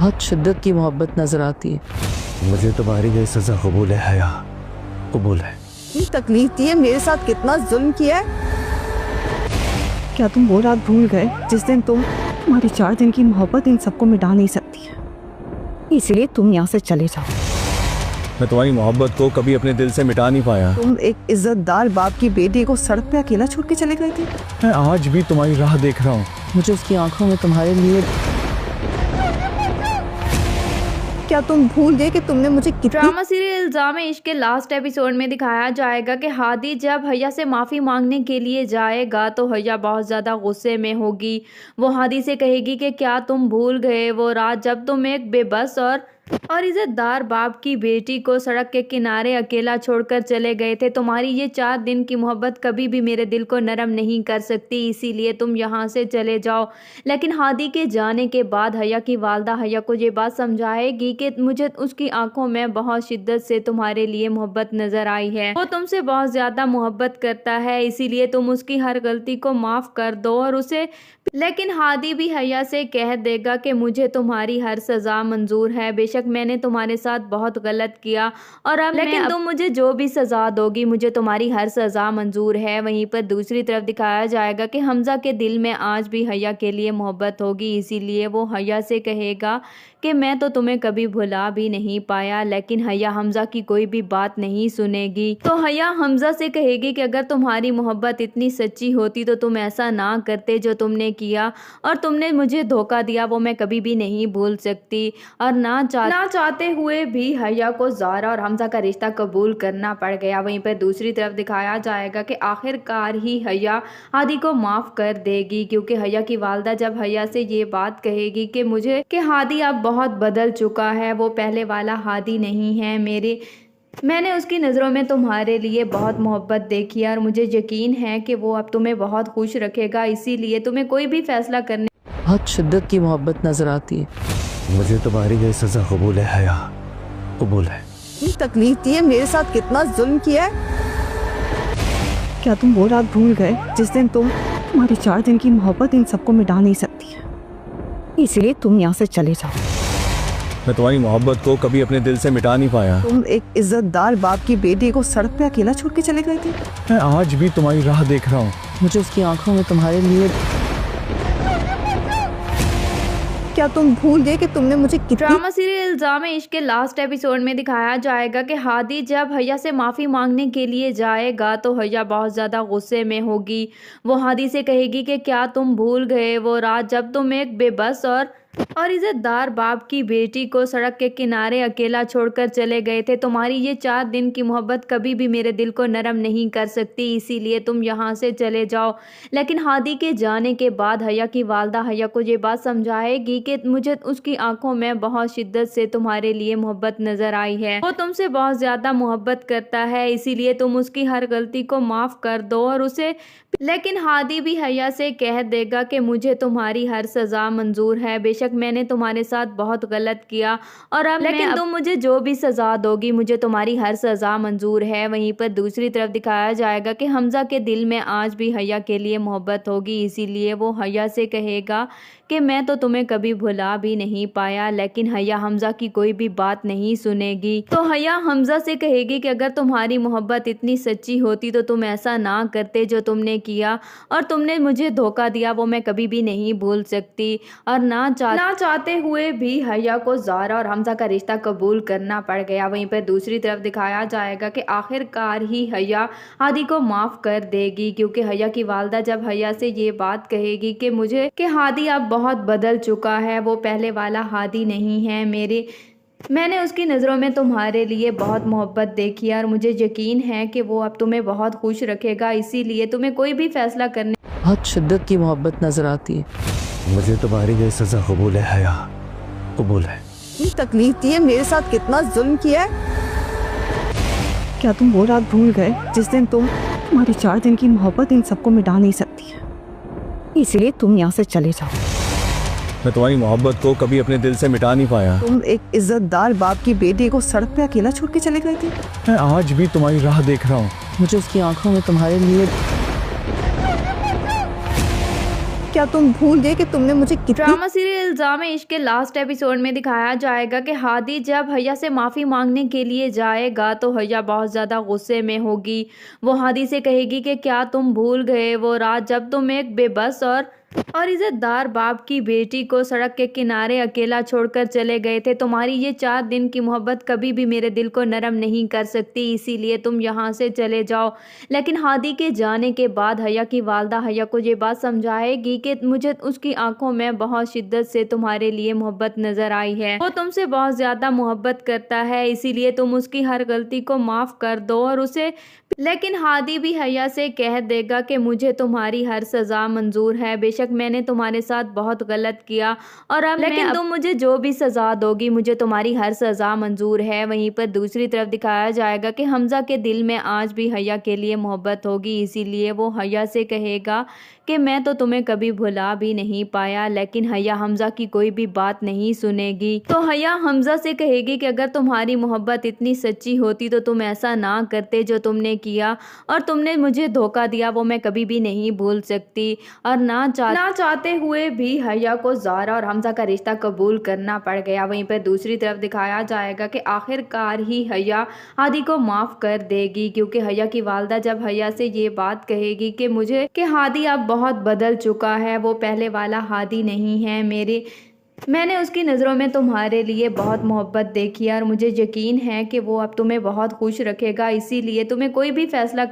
बहुत शिद्दत की मोहब्बत नजर आती है। मुझे तुम्हारी ये सजा कबूल है हया, कबूल है। तकलीफ दी है, मेरे साथ कितना जुल्म किया है। क्या तुम वो रात भूल गए जिस दिन तुम्हारी 4 दिन की मोहब्बत इन सबको मिटा नहीं सकती है, इसलिए तुम यहाँ से चले जाओ। मैं तुम्हारी मोहब्बत को कभी अपने दिल से मिटा नहीं पाया। तुम एक इज्जतदार बाप की बेटी को सड़क पे अकेला छोड़ के चले गए थे। मैं आज भी तुम्हारी राह देख रहा हूँ। मुझे उसकी आंखों में तुम्हारे लिए क्या तुम भूल गए कि तुमने मुझे कितनी ड्रामा सीरियल इल्जाम इश्क के लास्ट एपिसोड में दिखाया जाएगा कि हादी जब हया से माफ़ी मांगने के लिए जाएगा तो हया बहुत ज़्यादा गुस्से में होगी। वो हादी से कहेगी कि क्या तुम भूल गए वो रात जब तुम एक बेबस और इज्जतदार बाप की बेटी को सड़क के किनारे अकेला छोड़कर चले गए थे। तुम्हारी ये 4 दिन की मोहब्बत कभी भी मेरे दिल को नरम नहीं कर सकती, इसीलिए तुम यहाँ से चले जाओ। लेकिन हादी के जाने के बाद हया की वालदा हया को ये बात समझाएगी कि मुझे उसकी आंखों में बहुत शिद्दत से तुम्हारे लिए मोहब्बत नजर आई है। वो तुमसे बहुत ज़्यादा मोहब्बत करता है, इसीलिए तुम उसकी हर गलती को माफ़ कर दो और उसे। लेकिन हादी भी हया से कह देगा कि मुझे तुम्हारी हर सज़ा मंजूर है, बेशक मैंने तुम्हारे साथ बहुत गलत किया और अब लेकिन तुम मुझे जो भी सज़ा दोगी मुझे तुम्हारी हर सज़ा मंजूर है। वहीं पर दूसरी तरफ दिखाया जाएगा कि हमज़ा के दिल में आज भी हया के लिए मोहब्बत होगी, इसीलिए वो हया से कहेगा कि मैं तो तुम्हें कभी भुला भी नहीं पाया। लेकिन हया हमज़ा की कोई भी बात नहीं सुनेगी। तो हया हमज़ा से कहेगी कि अगर तुम्हारी मोहब्बत इतनी सच्ची होती तो तुम ऐसा ना करते जो तुमने किया, और तुमने मुझे धोखा दिया वो मैं कभी भी नहीं भूल सकती। और ना चाहते हुए भी हया को ज़ारा और हमज़ा का रिश्ता कबूल करना पड़ गया। वहीं पर दूसरी तरफ दिखाया जाएगा कि आखिरकार ही हया हादी को माफ़ कर देगी, क्योंकि हया की वालदा जब हया से ये बात कहेगी कि हादी अब बहुत बदल चुका है, वो पहले वाला हादी नहीं है। मैंने उसकी नज़रों में तुम्हारे लिए बहुत मोहब्बत देखी है और मुझे यकीन है कि वो अब तुम्हें बहुत खुश रखेगा, इसीलिए तुम्हें कोई भी फैसला करने बहुत शिद्दत की मोहब्बत नजर आती है। मुझे तुम्हारी ये सजा कबूल है हया, कबूल है। तकलीफ दी है, मेरे साथ कितना जुल्म किया है। क्या तुम वो रात भूल गए जिस दिन तुम्हारी 4 दिन की मोहब्बत इन सबको मिटा नहीं सकती है, इसलिए तुम यहाँ से चले जाओ। मैं तुम्हारी मोहब्बत को कभी अपने दिल से मिटा नहीं पाया। तुम एक इज्जतदार बाप की बेटी को सड़क पे अकेला छोड़ के चले गए थे। मैं आज भी तुम्हारी राह देख रहा हूँ। मुझे उसकी आंखों में तुम्हारे लिए क्या तुम भूल गए कि तुमने मुझे कितनी ड्रामा सीरियल इल्जाम इश्क के लास्ट एपिसोड में दिखाया जाएगा कि हादी जब हया से माफ़ी मांगने के लिए जाएगा तो हया बहुत ज़्यादा गुस्से में होगी। वो हादी से कहेगी कि क्या तुम भूल गए वो रात जब तुम एक बेबस और इज्जतदार बाप की बेटी को सड़क के किनारे अकेला छोड़कर चले गए थे। तुम्हारी ये 4 दिन की मोहब्बत कभी भी मेरे दिल को नरम नहीं कर सकती, इसीलिए तुम यहाँ से चले जाओ। लेकिन हादी के जाने के बाद हया की वालदा हया को ये बात समझाएगी कि मुझे उसकी आंखों में बहुत शिद्दत से तुम्हारे लिए मोहब्बत नजर आई है। वो तुमसे बहुत ज़्यादा मोहब्बत करता है, इसीलिए तुम उसकी हर गलती को माफ़ कर दो और उसे। लेकिन हादी भी हया से कह देगा कि मुझे तुम्हारी हर सज़ा मंजूर है, बेशक मैंने तुम्हारे साथ बहुत गलत किया और अब लेकिन तुम मुझे जो भी सज़ा दोगी मुझे तुम्हारी हर सज़ा मंजूर है। वहीं पर दूसरी तरफ दिखाया जाएगा कि हमज़ा के दिल में आज भी हया के लिए मोहब्बत होगी, इसीलिए वो हया से कहेगा कि मैं तो तुम्हें कभी भुला भी नहीं पाया। लेकिन हया हमज़ा की कोई भी बात नहीं सुनेगी। तो हया हमज़ा से कहेगी कि अगर तुम्हारी मोहब्बत इतनी सच्ची होती तो तुम ऐसा ना करते जो तुमने किया, और तुमने मुझे धोखा दिया वो मैं कभी भी नहीं भूल सकती। और ना चाहते हुए भी हया को ज़ारा और हमज़ा का रिश्ता कबूल करना पड़ गया। वहीं पर दूसरी तरफ दिखाया जाएगा कि आखिरकार ही हया हादी को माफ़ कर देगी, क्योंकि हया की वालदा जब हया से ये बात कहेगी कि हादी अब बहुत बदल चुका है, वो पहले वाला हादी नहीं है। मैंने उसकी नज़रों में तुम्हारे लिए बहुत मोहब्बत देखी है और मुझे यकीन है कि वो अब तुम्हें बहुत खुश रखेगा, इसीलिए तुम्हें कोई भी फैसला करने बहुत शिद्दत की मोहब्बत नजर आती है। मुझे तुम्हारी ये सजा कबूल है हया, कबूल है। तकलीफ दी है, मेरे साथ कितना जुल्म किया है। क्या तुम वो रात भूल गए जिस दिन तुम्हारी 4 दिन की मोहब्बत इन सबको मिटा नहीं सकती है, इसलिए तुम यहाँ से चले जाओ। मैं तुम्हारी मोहब्बत को कभी अपने दिल से मिटा नहीं पाया। तुम एक इज्जतदार बाप की बेटी को सड़क पे अकेला छोड़ के चले गए थे। मैं आज भी तुम्हारी राह देख रहा हूँ। मुझे उसकी आंखों में तुम्हारे लिए क्या तुम भूल गए कि तुमने मुझे कितनी ड्रामा सीरियल इल्जाम इश्क के लास्ट एपिसोड में दिखाया जाएगा कि हादी जब हैया से माफ़ी मांगने के लिए जाएगा तो हैया बहुत ज़्यादा गुस्से में होगी। वो हादी से कहेगी कि क्या तुम भूल गए वो रात जब तुम एक बेबस और इज्जतदार बाप की बेटी को सड़क के किनारे अकेला छोड़कर चले गए थे। तुम्हारी ये 4 दिन की मोहब्बत कभी भी मेरे दिल को नरम नहीं कर सकती, इसीलिए तुम यहाँ से चले जाओ। लेकिन हादी के जाने के बाद हैया की वालदा हैया को ये बात समझाएगी कि मुझे उसकी आंखों में बहुत शिद्दत से तुम्हारे लिए मोहब्बत नजर आई है। वो तुमसे बहुत ज़्यादा मोहब्बत करता है, इसीलिए तुम उसकी हर गलती को माफ़ कर दो और उसे। लेकिन हादी भी हैया से कह देगा कि मुझे तुम्हारी हर सज़ा मंजूर है। बेशक मैंने तुम्हारे साथ बहुत गलत किया और अब लेकिन तुम मुझे जो भी सज़ा दोगी मुझे तुम्हारी हर सज़ा मंजूर है। वहीं पर दूसरी तरफ दिखाया जाएगा कि हमज़ा के दिल में आज भी हैया के लिए मोहब्बत होगी, इसीलिए वो हैया से कहेगा कि मैं तो तुम्हें कभी भुला भी नहीं पाया। लेकिन हैया हमज़ा की कोई भी बात नहीं सुनेगी। तो हैया हमज़ा से कहेगी कि अगर तुम्हारी मोहब्बत इतनी सच्ची होती तो तुम ऐसा ना करते जो तुमने किया, और तुमने मुझे धोखा दिया वो मैं कभी भी नहीं भूल सकती। और ना चाहते हुए भी हैया को ज़ारा और हमज़ा का रिश्ता कबूल करना पड़ गया। वहीं पर दूसरी तरफ दिखाया जाएगा कि आखिरकार ही हैया हादी को माफ़ कर देगी, क्योंकि हैया की वालदा जब हैया से ये बात कहेगी कि हादी अब बहुत बदल चुका है, वो पहले वाला हादी नहीं है। मैंने उसकी नज़रों में तुम्हारे लिए बहुत मोहब्बत देखी है और मुझे यकीन है कि वो अब तुम्हें बहुत खुश रखेगा, इसीलिए तुम्हें कोई भी फैसला